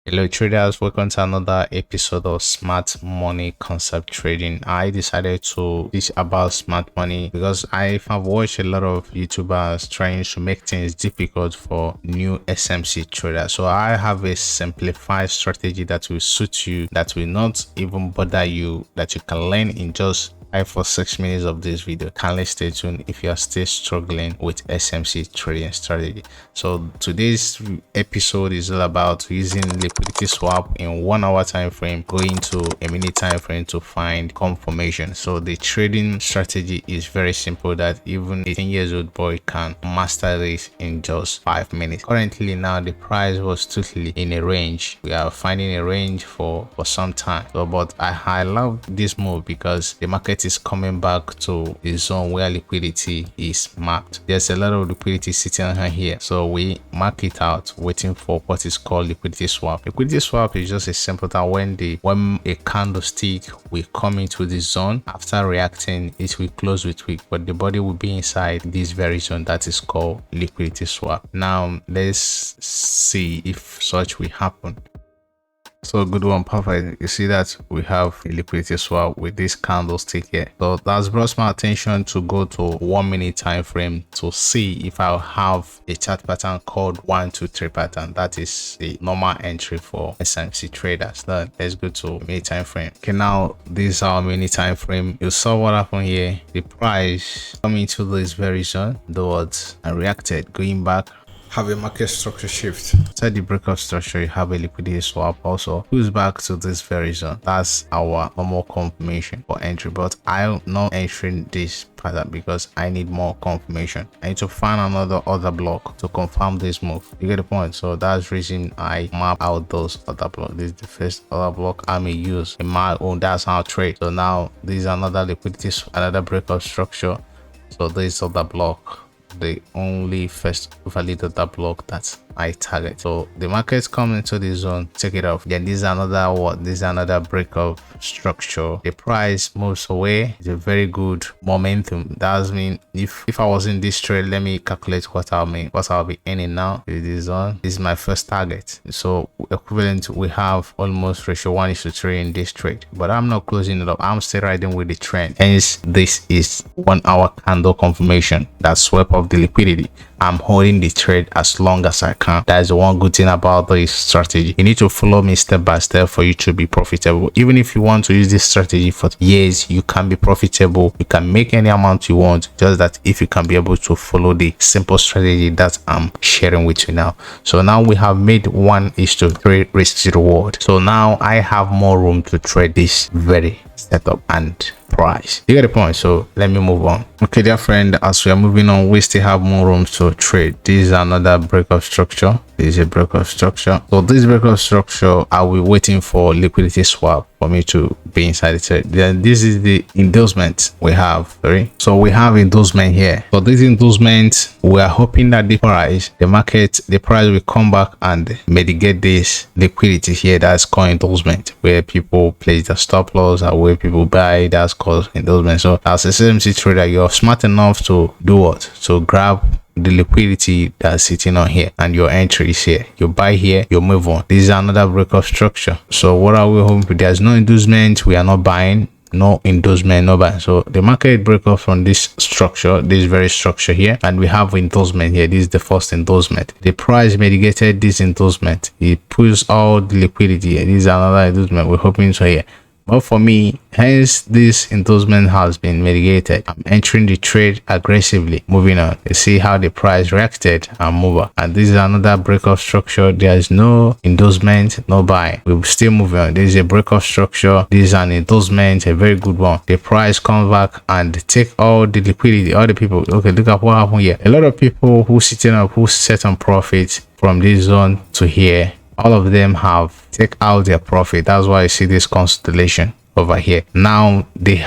Hello traders, welcome to another episode of Smart Money Concept Trading. I decided to teach about smart money because I have watched a lot of YouTubers trying to make things difficult for new SMC traders. So I have a simplified strategy that will suit you, that will not even bother you, that you can learn in just 5 or 6 minutes of this video. Kindly stay tuned if you are still struggling with SMC trading strategy. So today's episode is all about using liquidity swap in 1 hour time frame, going to a minute time frame to find confirmation. So the trading strategy is very simple that even 18 years old boy can master this in just 5 minutes. Currently now the price was totally in a range. We are finding a range for some time. So but I love this move because the market is coming back to a zone where liquidity is marked. There's a lot of liquidity sitting here, so we mark it out, waiting for what is called liquidity swap. Liquidity swap is just a simple that when a candlestick will come into the zone, after reacting it will close with wick, but the body will be inside this very zone that is called liquidity swap. Now let's see if such will happen. So good one, perfect. You see that we have a liquidity swap with this candlestick here. So that's brought my attention to go to 1 minute time frame to see if I'll have a chart pattern called 1 2 3 pattern. That is the normal entry for SMC traders. Then let's go to minute time frame. Okay, now this is our minute time frame. You saw what happened here. The price coming to this very zone towards and reacted, going back, have a market structure shift. Inside the breakout structure, you have a liquidity swap also pulls back to this very zone. That's our normal confirmation for entry, but I'm not entering this pattern because I need more confirmation. I need to find another order block to confirm this move. You get the point? So that's the reason I map out those other blocks. This is the first other block I may use in my own. That's how I trade. So now this is another liquidity, another breakout structure. So this other block, the only first validator block that I target. So the markets come into the zone, take it off. Then this is another this is another breakout structure. The price moves away. It's a very good momentum. That mean if I was in this trade, let me calculate what I'll be earning now. This is on. This is my first target. So equivalent, we have almost ratio 1:3 in this trade, but I'm not closing it up. I'm still riding with the trend. Hence, this is 1 hour candle confirmation that swept off the liquidity. I'm holding the trade as long as I can. That is the one good thing about this strategy. You need to follow me step by step for you to be profitable. Even if you want to use this strategy for years, you can be profitable. You can make any amount you want, just that if you can be able to follow the simple strategy that I'm sharing with you now. So now we have made 1:3 risk to reward. So now I have more room to trade this very setup and price. You get the point? So let me move on. Okay, dear friend, as we are moving on, we still have more room to trade. This is another breakout structure. This is a breakout structure. So this breakout structure, I will waiting for liquidity swap for me to be inside the trade. Then this is the endorsement we have. So we have endorsement here. So this endorsement, we are hoping that the price will come back and mitigate this liquidity here. That's called endorsement, where people place the stop loss or where people buy. That's called endorsement. So as a SMC trader, you're smart enough to do what? To grab the liquidity that's sitting on here and your entry is here. You buy here, you move on. This is another breakout structure. So what are we hoping for? There's no endorsement, we are not buying. No endorsement, no buy. So the market break off from this structure, this very structure here, and we have endorsement here. This is the first endorsement. The price mitigated this endorsement. It pulls all the liquidity. This is another endorsement we're hoping to here. But for me, hence this endorsement has been mitigated. I'm entering the trade aggressively. Moving on, you see how the price reacted and move on. And this is another breakout structure. There is no endorsement, no buy. We'll still move on. This is a breakout structure. This is an endorsement, a very good one. The price comes back and take all the liquidity. All the people. Okay, look at what happened here. A lot of people who sitting up, who set on profit from this zone to here, all of them have take out their profit. That's why I see this constellation over here. Now they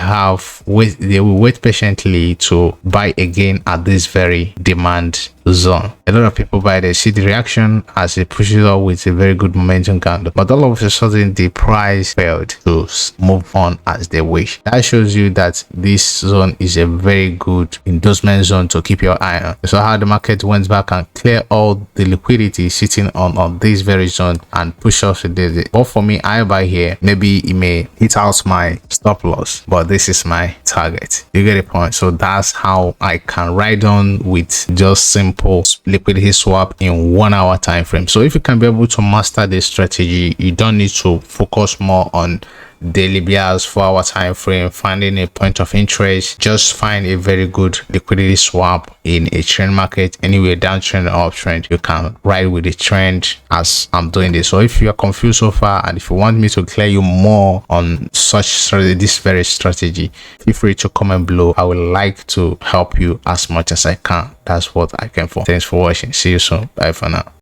will wait patiently to buy again at this very demand zone. A lot of people buy, they see the reaction as it pushes up with a very good momentum candle, but all of a sudden the price failed to move on as they wish. That shows you that this zone is a very good endorsement zone to keep your eye on. So how the market went back and clear all the liquidity sitting on this very zone and push off to this. But for me, I buy here. Maybe it may hit out my stop loss, but this is my target. You get a point? So that's how I can ride on with just simple liquidity swap in 1 hour time frame. So if you can be able to master this strategy, you don't need to focus more on daily bias, 4 hour time frame, finding a point of interest. Just find a very good liquidity swap in a trend market, anywhere downtrend or uptrend. You can ride with the trend as I'm doing this. So if you are confused so far, and if you want me to clear you more on such strategy, this very strategy, feel free to comment below. I would like to help you as much as I can. That's what I can for. Thanks for watching. See you soon. Bye for now.